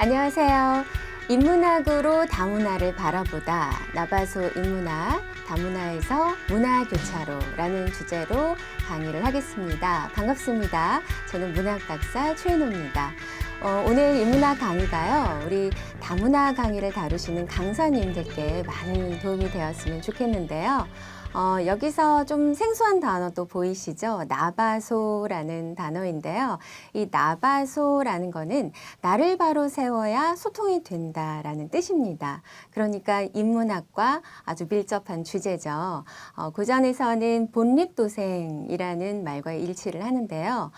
안녕하세요. 인문학으로 다문화를 바라보다 나바소 인문학, 다문화에서 문화교차로라는 주제로 강의를 하겠습니다. 반갑습니다. 저는 문학박사 최인호입니다. 오늘 인문학 강의가요, 우리 다문화 강의를 다루시는 강사님들께 많은 도움이 되었으면 좋겠는데요. 여기서 좀 생소한 단어도 보이시죠? 나바소라는 단어인데요. 이 나바소라는 거는 나를 바로 세워야 소통이 된다라는 뜻입니다. 그러니까 인문학과 아주 밀접한 주제죠. 고전에서는 본립도생이라는 말과 일치를 하는데요.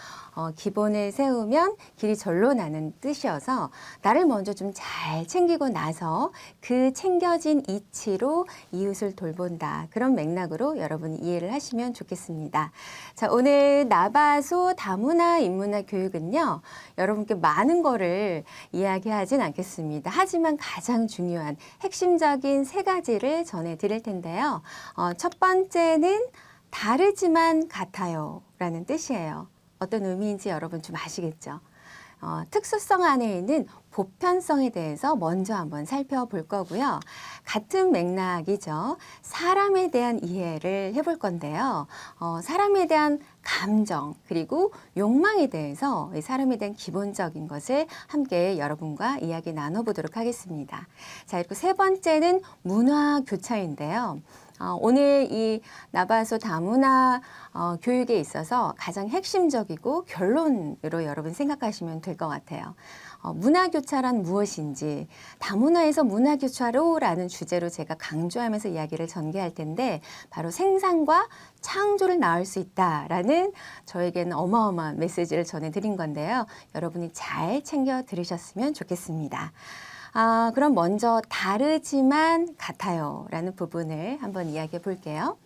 기본을 세우면 길이 절로 나는 뜻이어서 나를 먼저 좀 잘 챙기고 나서 그 챙겨진 이치로 이웃을 돌본다. 그런 맥락으로 여러분이 이해를 하시면 좋겠습니다. 자, 오늘 나바소 다문화 인문학 교육은요, 여러분께 많은 거를 이야기하진 않겠습니다. 하지만 가장 중요한 핵심적인 세 가지를 전해드릴 텐데요. 첫 번째는 다르지만 같아요 라는 뜻이에요. 어떤 의미인지 여러분 좀 아시겠죠? 특수성 안에 있는 보편성에 대해서 먼저 한번 살펴볼 거고요. 같은 맥락이죠. 사람에 대한 이해를 해볼 건데요. 사람에 대한 감정 그리고 욕망에 대해서 사람에 대한 기본적인 것을 함께 여러분과 이야기 나눠보도록 하겠습니다. 자, 그리고 세 번째는 문화교차인데요. 오늘 이 나바소 다문화 교육에 있어서 가장 핵심적이고 결론으로 여러분 생각하시면 될 것 같아요. 문화교차란 무엇인지, 다문화에서 문화교차로라는 주제로 제가 강조하면서 이야기를 전개할 텐데, 바로 생산과 창조를 낳을 수 있다라는 저에게는 어마어마한 메시지를 전해드린 건데요. 여러분이 잘 챙겨 들으셨으면 좋겠습니다. 그럼 먼저 다르지만 같아요 라는 부분을 한번 이야기해 볼게요.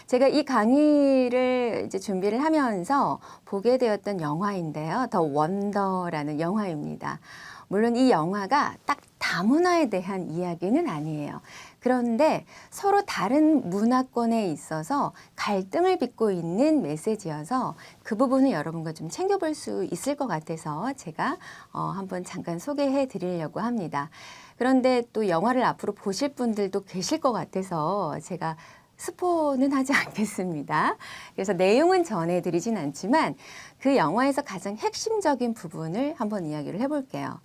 제가 이 강의를 이제 준비를 하면서 보게 되었던 영화인데요. 더 원더라는 영화입니다. 물론 이 영화가 딱 다문화에 대한 이야기는 아니에요. 그런데 서로 다른 문화권에 있어서 갈등을 빚고 있는 메시지여서 그 부분을 여러분과 좀 챙겨볼 수 있을 것 같아서 제가 한번 잠깐 소개해 드리려고 합니다. 그런데 또 영화를 앞으로 보실 분들도 계실 것 같아서 제가 스포는 하지 않겠습니다. 그래서 내용은 전해드리진 않지만 그 영화에서 가장 핵심적인 부분을 한번 이야기를 해볼게요.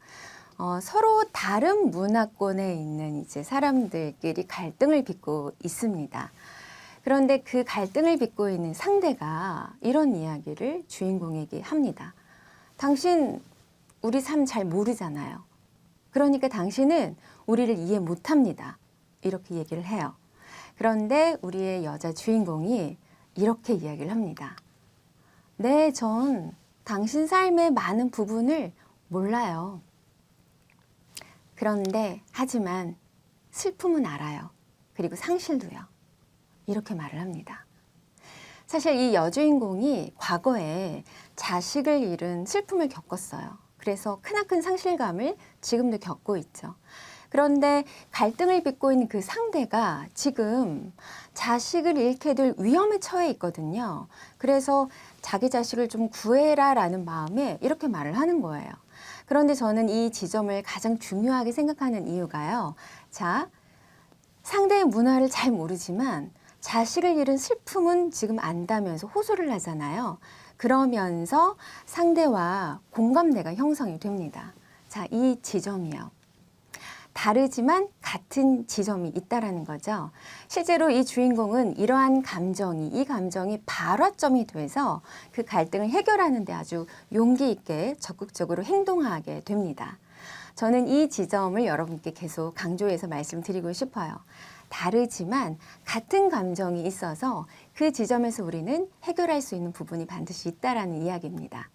서로 다른 문화권에 있는 이제 사람들끼리 갈등을 빚고 있습니다. 그런데 그 갈등을 빚고 있는 상대가 이런 이야기를 주인공에게 합니다. 당신 우리 삶 잘 모르잖아요. 그러니까 당신은 우리를 이해 못합니다. 이렇게 얘기를 해요. 그런데 우리의 여자 주인공이 이렇게 이야기를 합니다. 네, 전 당신 삶의 많은 부분을 몰라요. 그런데 하지만 슬픔은 알아요. 그리고 상실도요. 이렇게 말을 합니다. 사실 이 여주인공이 과거에 자식을 잃은 슬픔을 겪었어요. 그래서 크나큰 상실감을 지금도 겪고 있죠. 그런데 갈등을 빚고 있는 그 상대가 지금 자식을 잃게 될 위험에 처해 있거든요. 그래서 자기 자식을 좀 구해라 라는 마음에 이렇게 말을 하는 거예요. 그런데 저는 이 지점을 가장 중요하게 생각하는 이유가요. 자, 상대의 문화를 잘 모르지만 자식을 잃은 슬픔은 지금 안다면서 호소를 하잖아요. 그러면서 상대와 공감대가 형성이 됩니다. 자, 이 지점이요. 다르지만 같은 지점이 있다라는 거죠. 실제로 이 주인공은 이러한 이 감정이 발화점이 돼서 그 갈등을 해결하는 데 아주 용기 있게 적극적으로 행동하게 됩니다. 저는 이 지점을 여러분께 계속 강조해서 말씀드리고 싶어요. 다르지만 같은 감정이 있어서 그 지점에서 우리는 해결할 수 있는 부분이 반드시 있다라는 이야기입니다.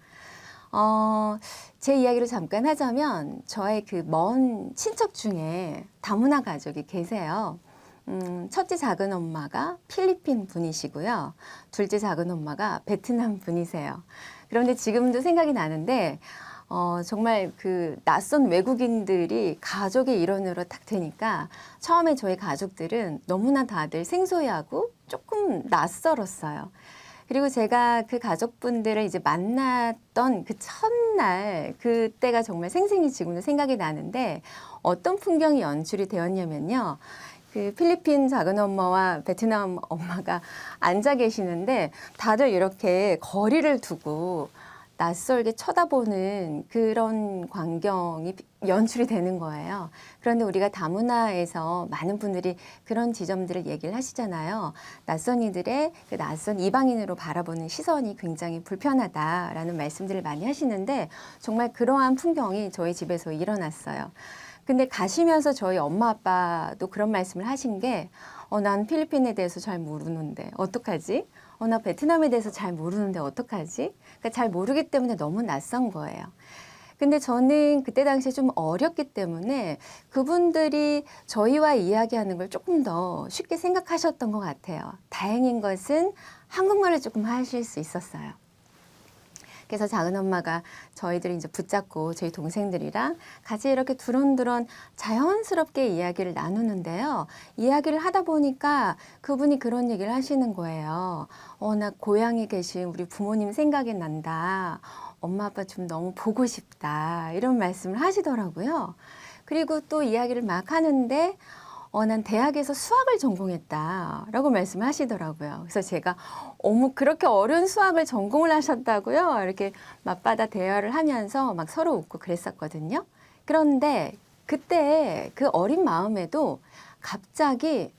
제 이야기를 잠깐 하자면 저의 그 먼 친척 중에 다문화 가족이 계세요. 첫째 작은 엄마가 필리핀 분이시고요. 둘째 작은 엄마가 베트남 분이세요. 그런데 지금도 생각이 나는데 정말 그 낯선 외국인들이 가족의 일원으로 딱 되니까 처음에 저희 가족들은 너무나 다들 생소해하고 조금 낯설었어요. 그리고 제가 그 가족분들을 이제 만났던 그 첫날, 그때가 정말 생생히 지금도 생각이 나는데 어떤 풍경이 연출이 되었냐면요. 그 필리핀 작은 엄마와 베트남 엄마가 앉아 계시는데 다들 이렇게 거리를 두고 낯설게 쳐다보는 그런 광경이 연출이 되는 거예요. 그런데 우리가 다문화에서 많은 분들이 그런 지점들을 얘기를 하시잖아요. 낯선 이들의 그 낯선 이방인으로 바라보는 시선이 굉장히 불편하다라는 말씀들을 많이 하시는데 정말 그러한 풍경이 저희 집에서 일어났어요. 근데 가시면서 저희 엄마 아빠도 그런 말씀을 하신 게 난 필리핀에 대해서 잘 모르는데 어떡하지? 나 베트남에 대해서 잘 모르는데 어떡하지? 그러니까 잘 모르기 때문에 너무 낯선 거예요. 근데 저는 그때 당시에 좀 어렸기 때문에 그분들이 저희와 이야기하는 걸 조금 더 쉽게 생각하셨던 것 같아요. 다행인 것은 한국말을 조금 하실 수 있었어요. 그래서 작은 엄마가 저희들이 이제 붙잡고 저희 동생들이랑 같이 이렇게 두런두런 자연스럽게 이야기를 나누는데요. 이야기를 하다 보니까 그분이 그런 얘기를 하시는 거예요. 나 고향에 계신 우리 부모님 생각이 난다. 엄마 아빠 좀 너무 보고 싶다. 이런 말씀을 하시더라고요. 그리고 또 이야기를 막 하는데 난 대학에서 수학을 전공했다라고 말씀을 하시더라고요. 그래서 제가 어머 그렇게 어려운 수학을 전공을 하셨다고요? 이렇게 맞받아 대화를 하면서 막 서로 웃고 그랬었거든요. 그런데 그때 그 어린 마음에도 갑자기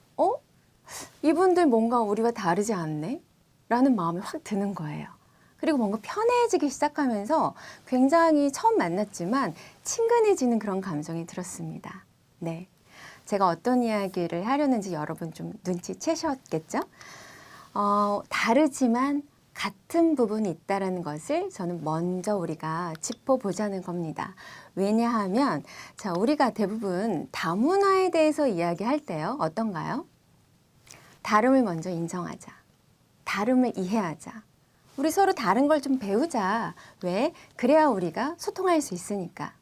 이분들 뭔가 우리와 다르지 않네? 라는 마음이 확 드는 거예요. 그리고 뭔가 편해지기 시작하면서 굉장히 처음 만났지만 친근해지는 그런 감정이 들었습니다. 네. 제가 어떤 이야기를 하려는지 여러분 좀 눈치채셨겠죠? 다르지만 같은 부분이 있다는 것을 저는 먼저 우리가 짚어보자는 겁니다. 왜냐하면 자, 우리가 대부분 다문화에 대해서 이야기할 때요. 어떤가요? 다름을 먼저 인정하자. 다름을 이해하자. 우리 서로 다른 걸 좀 배우자. 왜? 그래야 우리가 소통할 수 있으니까.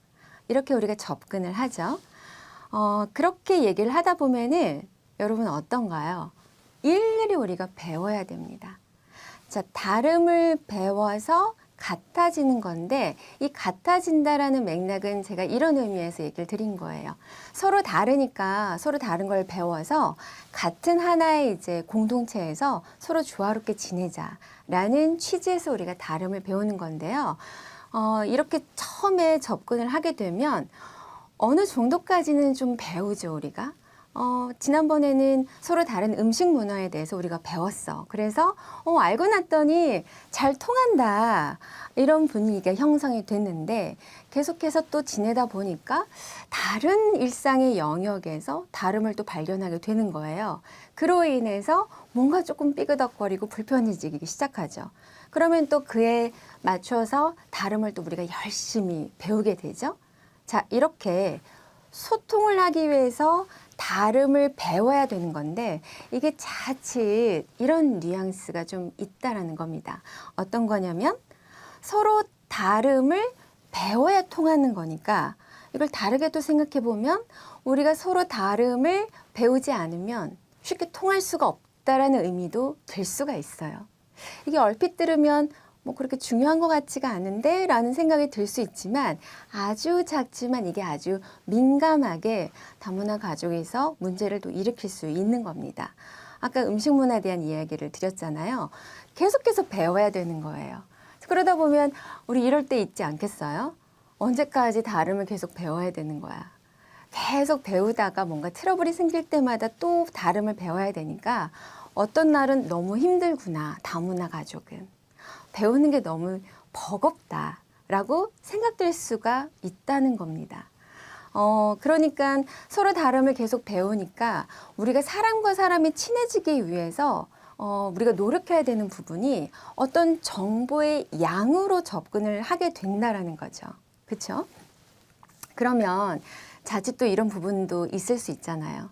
이렇게 우리가 접근을 하죠. 그렇게 얘기를 하다 보면은 여러분 어떤가요? 일일이 우리가 배워야 됩니다. 자, 다름을 배워서 같아지는 건데 이 같아진다라는 맥락은 제가 이런 의미에서 얘기를 드린 거예요. 서로 다르니까 서로 다른 걸 배워서 같은 하나의 이제 공동체에서 서로 조화롭게 지내자라는 취지에서 우리가 다름을 배우는 건데요. 이렇게 처음에 접근을 하게 되면 어느 정도까지는 좀 배우죠, 우리가. 지난번에는 서로 다른 음식 문화에 대해서 우리가 배웠어. 그래서 알고 났더니 잘 통한다. 이런 분위기가 형성이 됐는데 계속해서 또 지내다 보니까 다른 일상의 영역에서 다름을 또 발견하게 되는 거예요. 그로 인해서 뭔가 조금 삐그덕거리고 불편해지기 시작하죠. 그러면 또 그에 맞춰서 다름을 또 우리가 열심히 배우게 되죠. 자, 이렇게 소통을 하기 위해서 다름을 배워야 되는 건데 이게 자칫 이런 뉘앙스가 좀 있다라는 겁니다. 어떤 거냐면 서로 다름을 배워야 통하는 거니까 이걸 다르게 또 생각해 보면 우리가 서로 다름을 배우지 않으면 쉽게 통할 수가 없다라는 의미도 될 수가 있어요. 이게 얼핏 들으면 뭐 그렇게 중요한 것 같지가 않은데 라는 생각이 들 수 있지만 아주 작지만 이게 아주 민감하게 다문화 가족에서 문제를 또 일으킬 수 있는 겁니다. 아까 음식 문화에 대한 이야기를 드렸잖아요. 계속해서 배워야 되는 거예요. 그러다 보면 우리 이럴 때 있지 않겠어요? 언제까지 다름을 계속 배워야 되는 거야. 계속 배우다가 뭔가 트러블이 생길 때마다 또 다름을 배워야 되니까 어떤 날은 너무 힘들구나, 다문화 가족은. 배우는 게 너무 버겁다라고 생각될 수가 있다는 겁니다. 그러니까 서로 다름을 계속 배우니까 우리가 사람과 사람이 친해지기 위해서 우리가 노력해야 되는 부분이 어떤 정보의 양으로 접근을 하게 된다라는 거죠. 그렇죠? 그러면 자칫 또 이런 부분도 있을 수 있잖아요.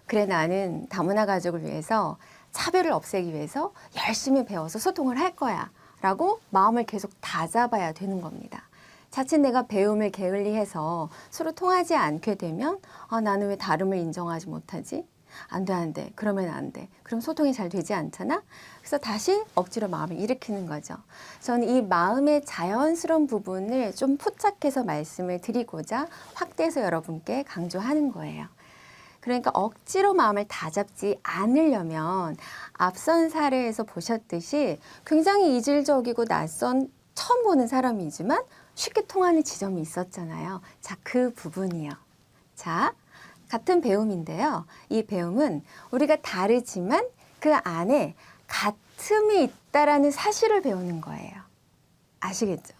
그래, 나는 다문화 가족을 위해서 차별을 없애기 위해서 열심히 배워서 소통을 할 거야. 라고 마음을 계속 다잡아야 되는 겁니다. 자칫 내가 배움을 게을리해서 서로 통하지 않게 되면 나는 왜 다름을 인정하지 못하지? 안 돼, 안 돼. 그러면 안 돼. 그럼 소통이 잘 되지 않잖아? 그래서 다시 억지로 마음을 일으키는 거죠. 저는 이 마음의 자연스러운 부분을 좀 포착해서 말씀을 드리고자 확대해서 여러분께 강조하는 거예요. 그러니까 억지로 마음을 다잡지 않으려면 앞선 사례에서 보셨듯이 굉장히 이질적이고 낯선 처음 보는 사람이지만 쉽게 통하는 지점이 있었잖아요. 자, 그 부분이요. 자, 같은 배움인데요. 이 배움은 우리가 다르지만 그 안에 같음이 있다라는 사실을 배우는 거예요. 아시겠죠?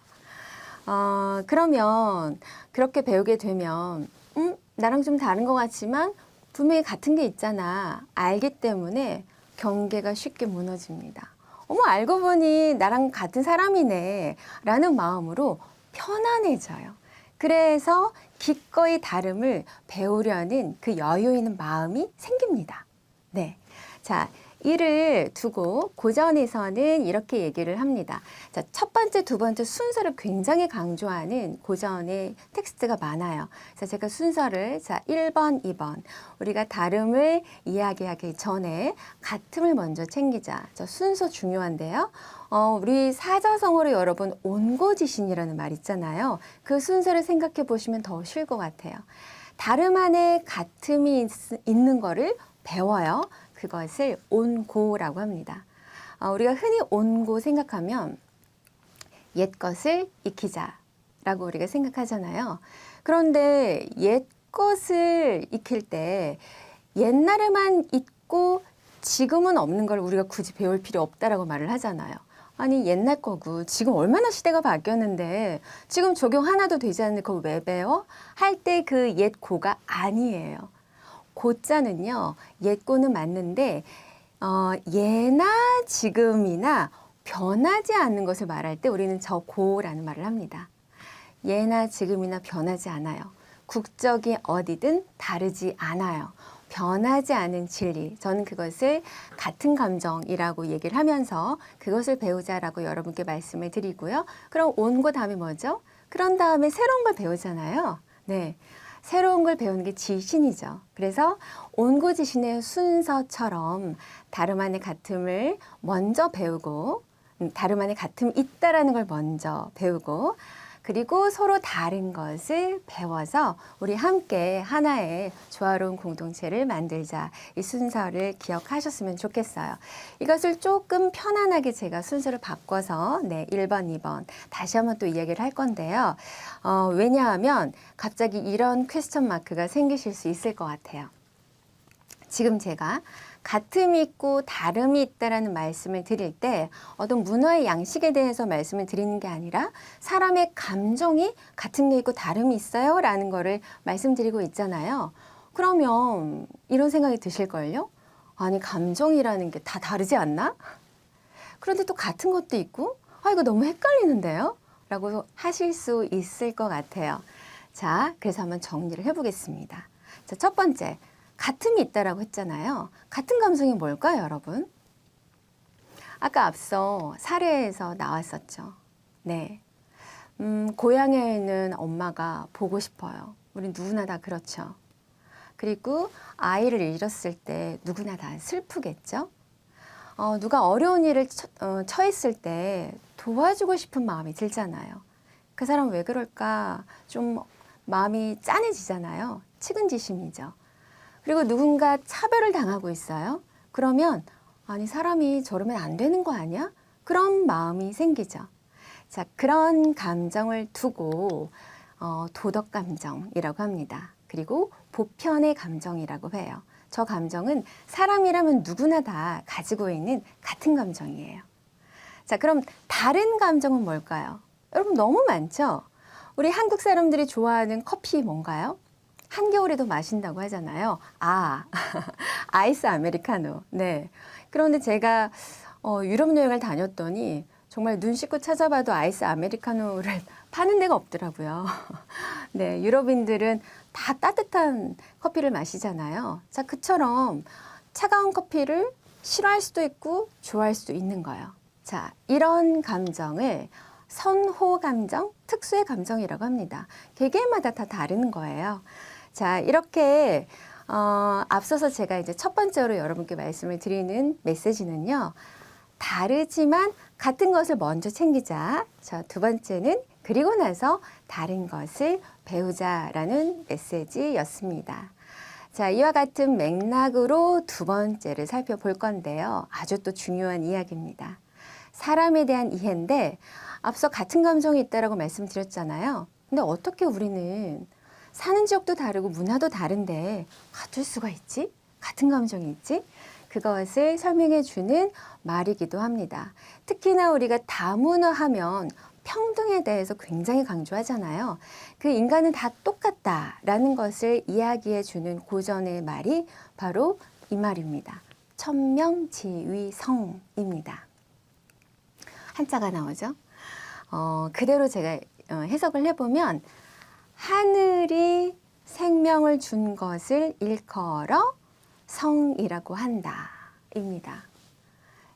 그러면 그렇게 배우게 되면 나랑 좀 다른 것 같지만 분명히 같은 게 있잖아. 알기 때문에 경계가 쉽게 무너집니다. 어머, 알고 보니 나랑 같은 사람이네 라는 마음으로 편안해져요. 그래서 기꺼이 다름을 배우려는 그 여유 있는 마음이 생깁니다. 네. 자, 이를 두고 고전에서는 이렇게 얘기를 합니다. 자, 첫 번째, 두 번째 순서를 굉장히 강조하는 고전의 텍스트가 많아요. 그래서 제가 순서를, 자, 1번, 2번. 우리가 다름을 이야기하기 전에 같음을 먼저 챙기자. 저 순서 중요한데요. 우리 사자성어로 여러분 온고지신이라는 말 있잖아요. 그 순서를 생각해 보시면 더 쉬울 것 같아요. 다름 안에 같음이 있는 거를 배워요. 그것을 온고라고 합니다. 우리가 흔히 온고 생각하면 옛 것을 익히자라고 우리가 생각하잖아요. 그런데 옛 것을 익힐 때 옛날에만 있고 지금은 없는 걸 우리가 굳이 배울 필요 없다라고 말을 하잖아요. 아니 옛날 거고 지금 얼마나 시대가 바뀌었는데 지금 적용 하나도 되지 않는 걸 왜 배워? 할 때 그 옛 고가 아니에요. 고자는요, 옛고는 맞는데 예나 지금이나 변하지 않는 것을 말할 때 우리는 저 고라는 말을 합니다. 예나 지금이나 변하지 않아요. 국적이 어디든 다르지 않아요. 변하지 않은 진리. 저는 그것을 같은 감정이라고 얘기를 하면서 그것을 배우자라고 여러분께 말씀을 드리고요. 그럼 온고 다음에 뭐죠? 그런 다음에 새로운 걸 배우잖아요. 네. 새로운 걸 배우는 게 지신이죠. 그래서 온고지신의 순서처럼 다름 안의 같음을 먼저 배우고 다름 안에 같음이 있다라는 걸 먼저 배우고 그리고 서로 다른 것을 배워서 우리 함께 하나의 조화로운 공동체를 만들자. 이 순서를 기억하셨으면 좋겠어요. 이것을 조금 편안하게 제가 순서를 바꿔서 1번, 2번 다시 한번 또 이야기를 할 건데요. 왜냐하면 갑자기 이런 퀘스천 마크가 생기실 수 있을 것 같아요. 지금 제가 같음이 있고 다름이 있다라는 말씀을 드릴 때 어떤 문화의 양식에 대해서 말씀을 드리는 게 아니라 사람의 감정이 같은 게 있고 다름이 있어요 라는 거를 말씀드리고 있잖아요. 그러면 이런 생각이 드실걸요? 아니 감정이라는 게 다 다르지 않나? 그런데 또 같은 것도 있고 이거 너무 헷갈리는데요? 라고 하실 수 있을 것 같아요. 자, 그래서 한번 정리를 해보겠습니다. 자, 첫 번째. 같음이 있다라고 했잖아요. 같은 감성이 뭘까요, 여러분? 아까 앞서 사례에서 나왔었죠. 네. 고향에 있는 엄마가 보고 싶어요. 우리 누구나 다 그렇죠. 그리고 아이를 잃었을 때 누구나 다 슬프겠죠. 누가 어려운 일을 처했을 때 도와주고 싶은 마음이 들잖아요. 그 사람 왜 그럴까? 좀 마음이 짠해지잖아요. 측은지심이죠. 그리고 누군가 차별을 당하고 있어요. 그러면 아니 사람이 저러면 안 되는 거 아니야? 그런 마음이 생기죠. 자, 그런 감정을 두고 도덕 감정이라고 합니다. 그리고 보편의 감정이라고 해요. 저 감정은 사람이라면 누구나 다 가지고 있는 같은 감정이에요. 자, 그럼 다른 감정은 뭘까요? 여러분 너무 많죠? 우리 한국 사람들이 좋아하는 커피 뭔가요? 한겨울에도 마신다고 하잖아요. 아이스 아메리카노. 네. 그런데 제가 유럽 여행을 다녔더니 정말 눈 씻고 찾아봐도 아이스 아메리카노를 파는 데가 없더라고요. 네, 유럽인들은 다 따뜻한 커피를 마시잖아요. 자, 그처럼 차가운 커피를 싫어할 수도 있고 좋아할 수도 있는 거예요. 자, 이런 감정을 선호 감정, 특수의 감정이라고 합니다. 개개인마다 다 다른 거예요. 자, 이렇게 앞서서 제가 이제 첫 번째로 여러분께 말씀을 드리는 메시지는요. 다르지만 같은 것을 먼저 챙기자. 자, 두 번째는 그리고 나서 다른 것을 배우자라는 메시지였습니다. 자, 이와 같은 맥락으로 두 번째를 살펴볼 건데요. 아주 또 중요한 이야기입니다. 사람에 대한 이해인데 앞서 같은 감정이 있다라고 말씀드렸잖아요. 근데 어떻게 우리는 사는 지역도 다르고 문화도 다른데 같을 수가 있지? 같은 감정이 있지? 그것을 설명해 주는 말이기도 합니다. 특히나 우리가 다문화하면 평등에 대해서 굉장히 강조하잖아요. 그 인간은 다 똑같다라는 것을 이야기해 주는 고전의 말이 바로 이 말입니다. 천명지위성입니다. 한자가 나오죠. 그대로 제가 해석을 해보면 하늘이 생명을 준 것을 일컬어 성이라고 한다입니다.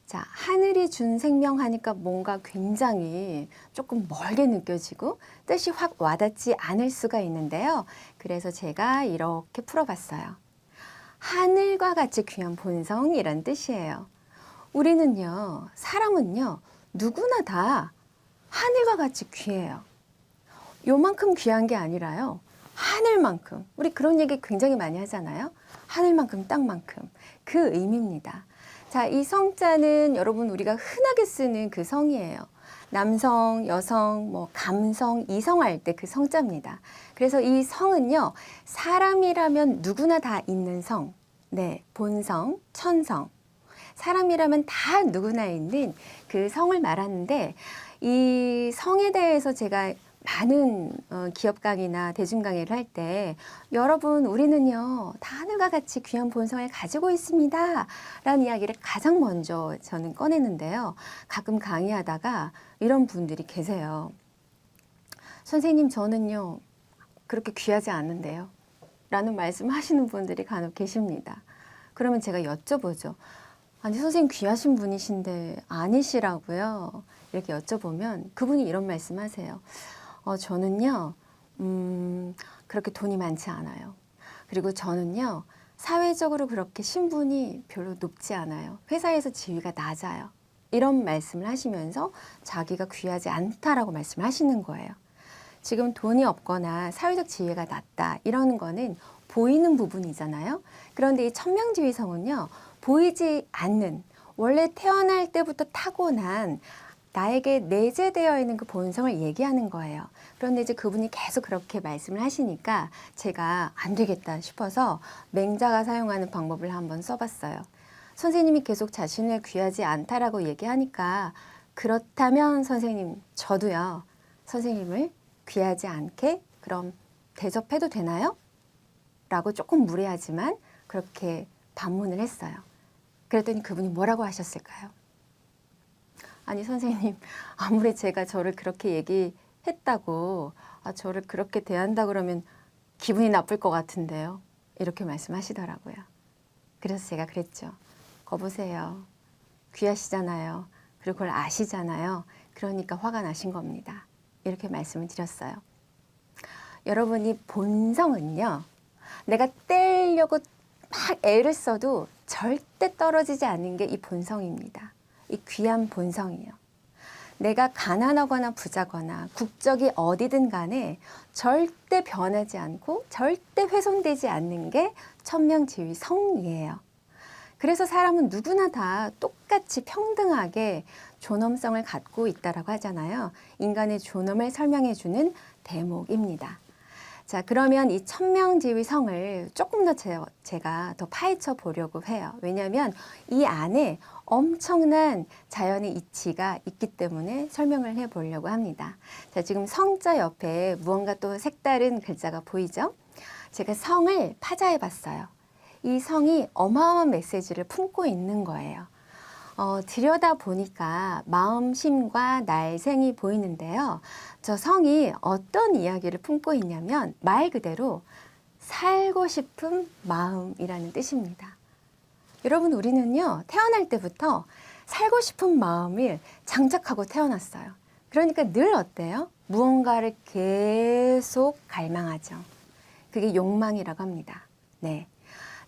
자, 하늘이 준 생명 하니까 뭔가 굉장히 조금 멀게 느껴지고 뜻이 확 와닿지 않을 수가 있는데요. 그래서 제가 이렇게 풀어봤어요. 하늘과 같이 귀한 본성이란 뜻이에요. 우리는요, 사람은요, 누구나 다 하늘과 같이 귀해요. 요만큼 귀한 게 아니라요. 하늘만큼. 우리 그런 얘기 굉장히 많이 하잖아요. 하늘만큼 땅만큼. 그 의미입니다. 자, 이 성자는 여러분 우리가 흔하게 쓰는 그 성이에요. 남성, 여성, 뭐 감성, 이성 할 때 그 성자입니다. 그래서 이 성은요. 사람이라면 누구나 다 있는 성. 네, 본성, 천성. 사람이라면 다 누구나 있는 그 성을 말하는데 이 성에 대해서 제가 많은 기업 강의나 대중 강의를 할 때 여러분 우리는요 다 하늘과 같이 귀한 본성을 가지고 있습니다 라는 이야기를 가장 먼저 저는 꺼내는데요. 가끔 강의하다가 이런 분들이 계세요. 선생님 저는요 그렇게 귀하지 않은데요 라는 말씀하시는 분들이 간혹 계십니다. 그러면 제가 여쭤보죠. 아니 선생님 귀하신 분이신데 아니시라고요. 이렇게 여쭤보면 그분이 이런 말씀하세요. 저는요, 그렇게 돈이 많지 않아요. 그리고 저는요, 사회적으로 그렇게 신분이 별로 높지 않아요. 회사에서 지위가 낮아요. 이런 말씀을 하시면서 자기가 귀하지 않다라고 말씀을 하시는 거예요. 지금 돈이 없거나 사회적 지위가 낮다 이러는 거는 보이는 부분이잖아요. 그런데 이 천명지위성은요, 보이지 않는 원래 태어날 때부터 타고난 나에게 내재되어 있는 그 본성을 얘기하는 거예요. 그런데 이제 그분이 계속 그렇게 말씀을 하시니까 제가 안 되겠다 싶어서 맹자가 사용하는 방법을 한번 써봤어요. 선생님이 계속 자신을 귀하지 않다라고 얘기하니까 그렇다면 선생님, 저도요. 선생님을 귀하지 않게 그럼 대접해도 되나요? 라고 조금 무례하지만 그렇게 반문을 했어요. 그랬더니 그분이 뭐라고 하셨을까요? 아니 선생님 아무리 제가 저를 그렇게 얘기했다고 저를 그렇게 대한다 그러면 기분이 나쁠 것 같은데요. 이렇게 말씀하시더라고요. 그래서 제가 그랬죠. 거보세요. 귀하시잖아요. 그리고 그걸 아시잖아요. 그러니까 화가 나신 겁니다. 이렇게 말씀을 드렸어요. 여러분이 본성은요. 내가 떼려고 막 애를 써도 절대 떨어지지 않는 게 이 본성입니다. 이 귀한 본성이에요. 내가 가난하거나 부자거나 국적이 어디든 간에 절대 변하지 않고 절대 훼손되지 않는 게 천명지위성이에요. 그래서 사람은 누구나 다 똑같이 평등하게 존엄성을 갖고 있다라고 하잖아요. 인간의 존엄을 설명해 주는 대목입니다. 자, 그러면 이 천명지위성을 조금 더 제가 더 파헤쳐 보려고 해요. 왜냐하면 이 안에 엄청난 자연의 이치가 있기 때문에 설명을 해 보려고 합니다. 자, 지금 성자 옆에 무언가 또 색다른 글자가 보이죠? 제가 성을 파자해 봤어요. 이 성이 어마어마한 메시지를 품고 있는 거예요. 들여다 보니까 마음심과 날생이 보이는데요. 저 성이 어떤 이야기를 품고 있냐면 말 그대로 살고 싶은 마음이라는 뜻입니다. 여러분 우리는요 태어날 때부터 살고 싶은 마음을 장착하고 태어났어요. 그러니까 늘 어때요? 무언가를 계속 갈망하죠. 그게 욕망이라고 합니다. 네.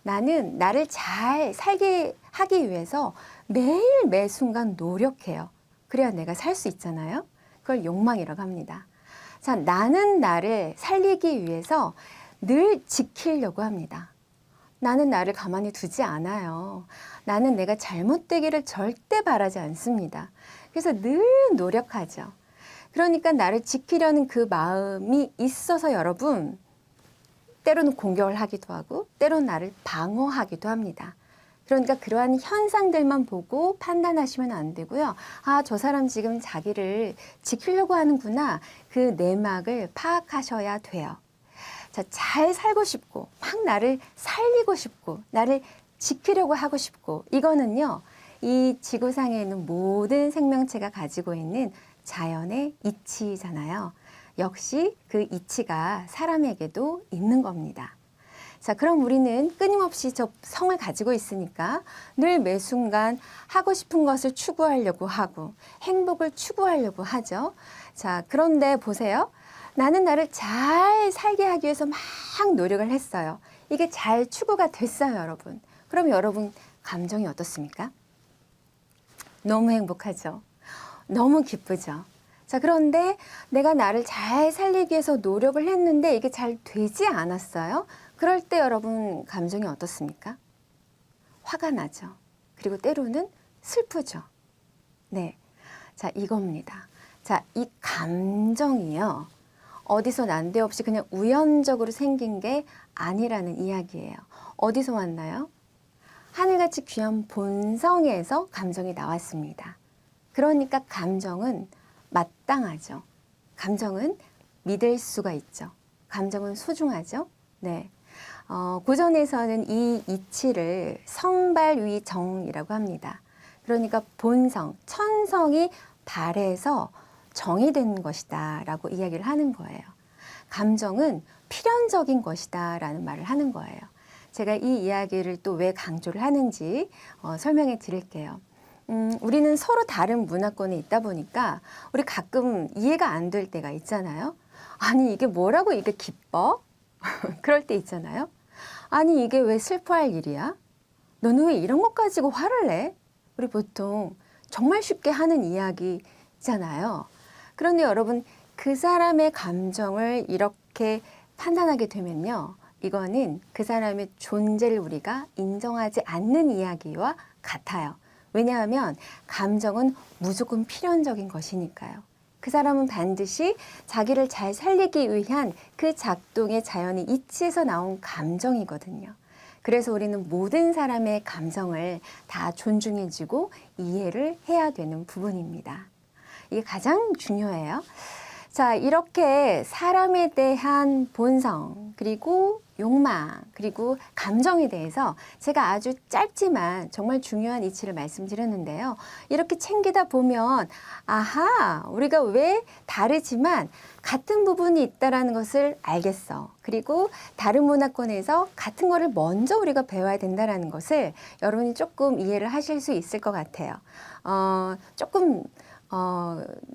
나는 나를 잘 살게 하기 위해서 매일 매 순간 노력해요. 그래야 내가 살 수 있잖아요. 그걸 욕망이라고 합니다. 자, 나는 나를 살리기 위해서 늘 지키려고 합니다. 나는 나를 가만히 두지 않아요. 나는 내가 잘못되기를 절대 바라지 않습니다. 그래서 늘 노력하죠. 그러니까 나를 지키려는 그 마음이 있어서 여러분, 때로는 공격을 하기도 하고 때로는 나를 방어하기도 합니다. 그러니까 그러한 현상들만 보고 판단하시면 안 되고요. 아, 저 사람 지금 자기를 지키려고 하는구나. 그 내막을 파악하셔야 돼요. 자, 잘 살고 싶고 막 나를 살리고 싶고 나를 지키려고 하고 싶고 이거는요. 이 지구상에 있는 모든 생명체가 가지고 있는 자연의 이치잖아요. 역시 그 이치가 사람에게도 있는 겁니다. 자, 그럼 우리는 끊임없이 저 성을 가지고 있으니까 늘 매 순간 하고 싶은 것을 추구하려고 하고 행복을 추구하려고 하죠. 자, 그런데 보세요. 나는 나를 잘 살게 하기 위해서 막 노력을 했어요. 이게 잘 추구가 됐어요, 여러분. 그럼 여러분 감정이 어떻습니까? 너무 행복하죠. 너무 기쁘죠. 자, 그런데 내가 나를 잘 살리기 위해서 노력을 했는데 이게 잘 되지 않았어요. 그럴 때 여러분 감정이 어떻습니까? 화가 나죠. 그리고 때로는 슬프죠. 네. 자, 이겁니다. 자, 이 감정이요. 어디서 난데없이 그냥 우연적으로 생긴 게 아니라는 이야기예요. 어디서 왔나요? 하늘같이 귀한 본성에서 감정이 나왔습니다. 그러니까 감정은 마땅하죠. 감정은 믿을 수가 있죠. 감정은 소중하죠. 네. 고전에서는 이 이치를 성발위정이라고 합니다. 그러니까 본성, 천성이 발해서 정이 된 것이다 라고 이야기를 하는 거예요. 감정은 필연적인 것이다 라는 말을 하는 거예요. 제가 이 이야기를 또 왜 강조를 하는지 설명해 드릴게요. 우리는 서로 다른 문화권에 있다 보니까 우리 가끔 이해가 안 될 때가 있잖아요. 아니 이게 뭐라고 이게 기뻐? 그럴 때 있잖아요. 아니 이게 왜 슬퍼할 일이야? 너는 왜 이런 것 가지고 화를 내? 우리 보통 정말 쉽게 하는 이야기잖아요. 그런데 여러분 그 사람의 감정을 이렇게 판단하게 되면요. 이거는 그 사람의 존재를 우리가 인정하지 않는 이야기와 같아요. 왜냐하면 감정은 무조건 필연적인 것이니까요. 그 사람은 반드시 자기를 잘 살리기 위한 그 작동의 자연의 이치에서 나온 감정이거든요. 그래서 우리는 모든 사람의 감정을 다 존중해주고 이해를 해야 되는 부분입니다. 이게 가장 중요해요. 자, 이렇게 사람에 대한 본성, 그리고 욕망, 그리고 감정에 대해서 제가 아주 짧지만 정말 중요한 이치를 말씀드렸는데요. 이렇게 챙기다 보면 아하, 우리가 왜 다르지만 같은 부분이 있다는 것을 알겠어. 그리고 다른 문화권에서 같은 거를 먼저 우리가 배워야 된다는 것을 여러분이 조금 이해를 하실 수 있을 것 같아요. 조금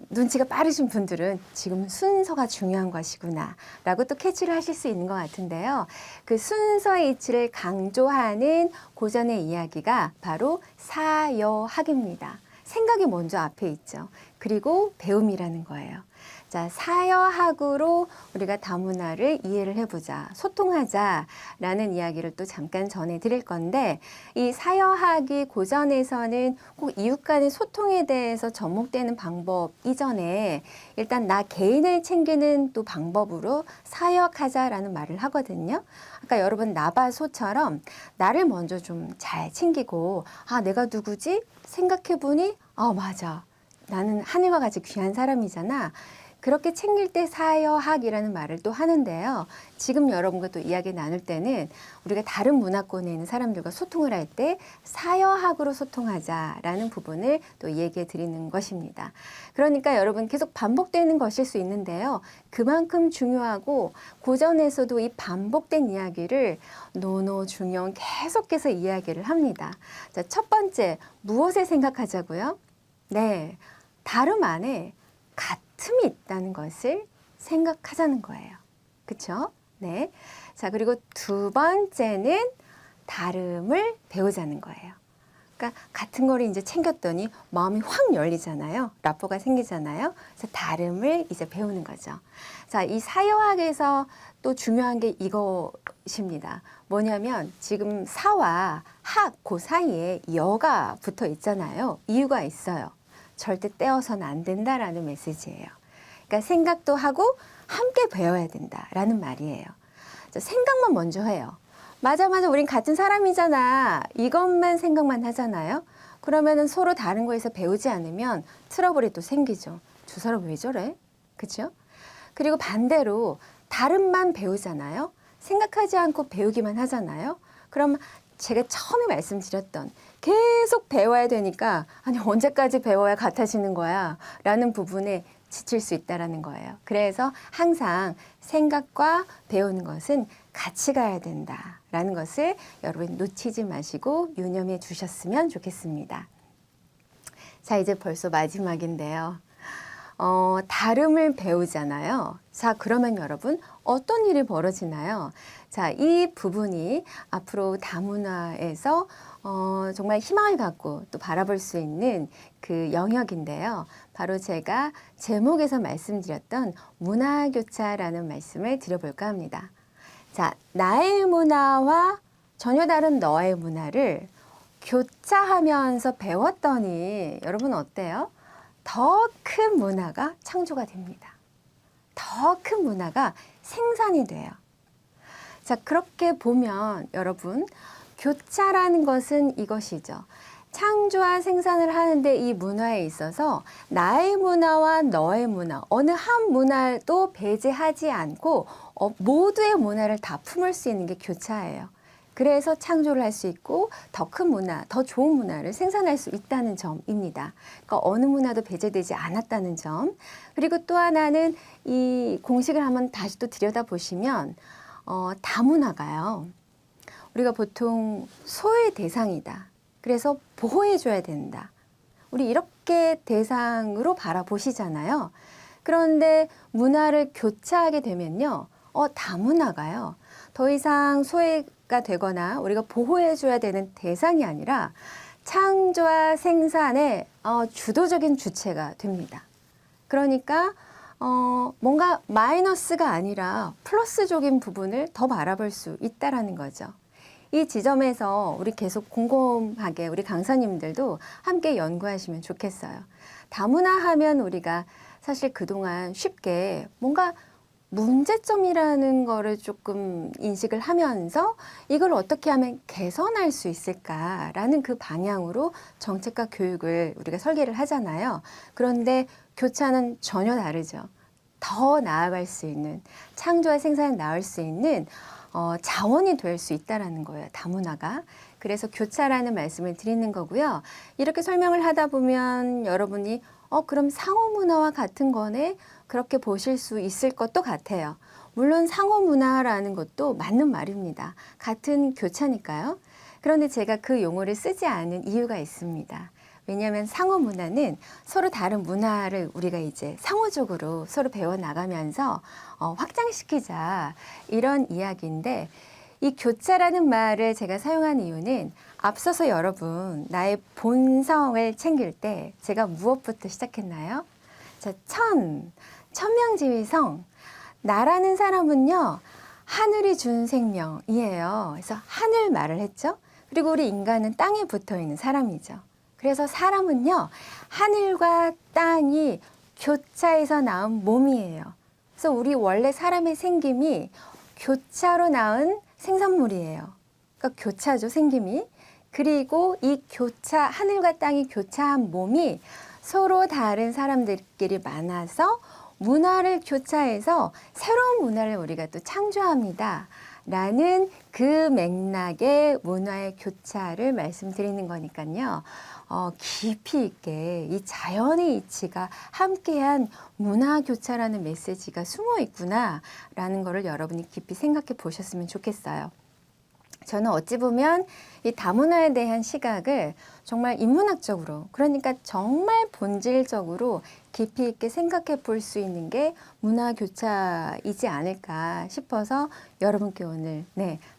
눈치가 빠르신 분들은 지금 순서가 중요한 것이구나 라고 또 캐치를 하실 수 있는 것 같은데요. 그 순서의 이치를 강조하는 고전의 이야기가 바로 사여학입니다. 생각이 먼저 앞에 있죠. 그리고 배움이라는 거예요. 자, 사여학으로 우리가 다문화를 이해를 해보자, 소통하자라는 이야기를 또 잠깐 전해드릴 건데, 이 사여학이 고전에서는 꼭 이웃 간의 소통에 대해서 접목되는 방법 이전에 일단 나 개인을 챙기는 또 방법으로 사여하자라는 말을 하거든요. 아까 여러분 나바소처럼 나를 먼저 좀 잘 챙기고, 아, 내가 누구지? 생각해보니, 맞아. 나는 하늘과 같이 귀한 사람이잖아. 그렇게 챙길 때 사여학이라는 말을 또 하는데요. 지금 여러분과 또 이야기 나눌 때는 우리가 다른 문화권에 있는 사람들과 소통을 할 때 사여학으로 소통하자라는 부분을 또 얘기해 드리는 것입니다. 그러니까 여러분 계속 반복되는 것일 수 있는데요. 그만큼 중요하고 고전에서도 이 반복된 이야기를 노노중용 계속해서 이야기를 합니다. 자, 첫 번째, 무엇을 생각하자고요? 네, 다름 안에 같음이 있다는 것을 생각하자는 거예요. 그쵸? 네. 자, 그리고 두 번째는 다름을 배우자는 거예요. 그러니까 같은 거를 이제 챙겼더니 마음이 확 열리잖아요. 라포가 생기잖아요. 그래서 다름을 이제 배우는 거죠. 자, 이 사여학에서 또 중요한 게 이것입니다. 뭐냐면 지금 사와 학, 그 사이에 여가 붙어 있잖아요. 이유가 있어요. 절대 떼어서는 안 된다라는 메시지예요. 그러니까 생각도 하고 함께 배워야 된다라는 말이에요. 자, 생각만 먼저 해요. 맞아, 우린 같은 사람이잖아. 이것만 생각만 하잖아요. 그러면은 서로 다른 거에서 배우지 않으면 트러블이 또 생기죠. 저 사람 왜 저래? 그죠? 그리고 반대로 다름만 배우잖아요. 생각하지 않고 배우기만 하잖아요. 그럼 제가 처음에 말씀드렸던 계속 배워야 되니까 아니 언제까지 배워야 같아지는 거야 라는 부분에 지칠 수 있다는 거예요. 그래서 항상 생각과 배우는 것은 같이 가야 된다라는 것을 여러분 놓치지 마시고 유념해 주셨으면 좋겠습니다. 자, 이제 벌써 마지막인데요. 다름을 배우잖아요. 자, 그러면 여러분 어떤 일이 벌어지나요? 자, 이 부분이 앞으로 다문화에서 정말 희망을 갖고 또 바라볼 수 있는 그 영역인데요. 바로 제가 제목에서 말씀드렸던 문화교차라는 말씀을 드려볼까 합니다. 자, 나의 문화와 전혀 다른 너의 문화를 교차하면서 배웠더니 여러분 어때요? 더 큰 문화가 창조가 됩니다. 더 큰 문화가 생산이 돼요. 자, 그렇게 보면 여러분 교차라는 것은 이것이죠. 창조와 생산을 하는데 이 문화에 있어서 나의 문화와 너의 문화, 어느 한 문화도 배제하지 않고 모두의 문화를 다 품을 수 있는 게 교차예요. 그래서 창조를 할 수 있고 더 큰 문화, 더 좋은 문화를 생산할 수 있다는 점입니다. 그러니까 어느 문화도 배제되지 않았다는 점. 그리고 또 하나는 이 공식을 한번 다시 또 들여다보시면 다문화가요. 우리가 보통 소외 대상이다. 그래서 보호해줘야 된다. 우리 이렇게 대상으로 바라보시잖아요. 그런데 문화를 교차하게 되면요. 다문화가요. 더 이상 소외가 되거나 우리가 보호해줘야 되는 대상이 아니라 창조와 생산의 주도적인 주체가 됩니다. 그러니까 뭔가 마이너스가 아니라 플러스적인 부분을 더 바라볼 수 있다라는 거죠. 이 지점에서 우리 계속 곰곰하게 우리 강사님들도 함께 연구하시면 좋겠어요. 다문화 하면 우리가 사실 그동안 쉽게 뭔가 문제점이라는 거를 조금 인식을 하면서 이걸 어떻게 하면 개선할 수 있을까라는 그 방향으로 정책과 교육을 우리가 설계를 하잖아요. 그런데 교차는 전혀 다르죠. 더 나아갈 수 있는, 창조와 생산을 나을 수 있는 자원이 될 수 있다라는 거예요. 다문화가. 그래서 교차라는 말씀을 드리는 거고요. 이렇게 설명을 하다 보면 여러분이 그럼 상호문화와 같은 거네? 그렇게 보실 수 있을 것도 같아요. 물론 상호문화라는 것도 맞는 말입니다. 같은 교차니까요. 그런데 제가 그 용어를 쓰지 않은 이유가 있습니다. 왜냐하면 상호문화는 서로 다른 문화를 우리가 이제 상호적으로 서로 배워나가면서 확장시키자 이런 이야기인데 이 교차라는 말을 제가 사용한 이유는 앞서서 여러분 나의 본성을 챙길 때 제가 무엇부터 시작했나요? 자, 천명지위성 나라는 사람은요 하늘이 준 생명이에요. 그래서 하늘 말을 했죠. 그리고 우리 인간은 땅에 붙어 있는 사람이죠. 그래서 사람은요 하늘과 땅이 교차해서 낳은 몸이에요. 그래서 우리 원래 사람의 생김이 교차로 낳은 생산물이에요. 그러니까 교차죠, 생김이. 그리고 이 교차, 하늘과 땅이 교차한 몸이 서로 다른 사람들끼리 만나서 문화를 교차해서 새로운 문화를 우리가 또 창조합니다. 라는 그 맥락의 문화의 교차를 말씀드리는 거니까요. 깊이 있게 이 자연의 이치가 함께한 문화교차라는 메시지가 숨어 있구나라는 거를 여러분이 깊이 생각해 보셨으면 좋겠어요. 저는 어찌 보면 이 다문화에 대한 시각을 정말 인문학적으로, 그러니까 정말 본질적으로 깊이 있게 생각해 볼 수 있는 게 문화교차이지 않을까 싶어서 여러분께 오늘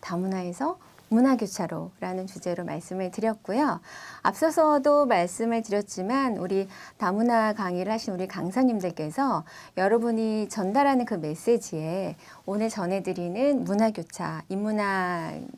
다문화에서 문화교차로라는 주제로 말씀을 드렸고요. 앞서서도 말씀을 드렸지만 우리 다문화 강의를 하신 우리 강사님들께서 여러분이 전달하는 그 메시지에 오늘 전해드리는 문화교차, 인문학인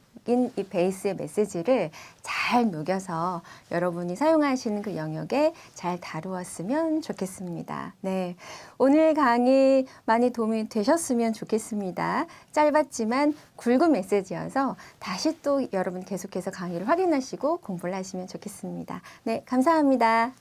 이 베이스의 메시지를 잘 녹여서 여러분이 사용하시는 그 영역에 잘 다루었으면 좋겠습니다. 네, 오늘 강의 많이 도움이 되셨으면 좋겠습니다. 짧았지만 굵은 메시지여서 다시 또 여러분 계속해서 강의를 확인하시고 공부를 하시면 좋겠습니다. 네, 감사합니다.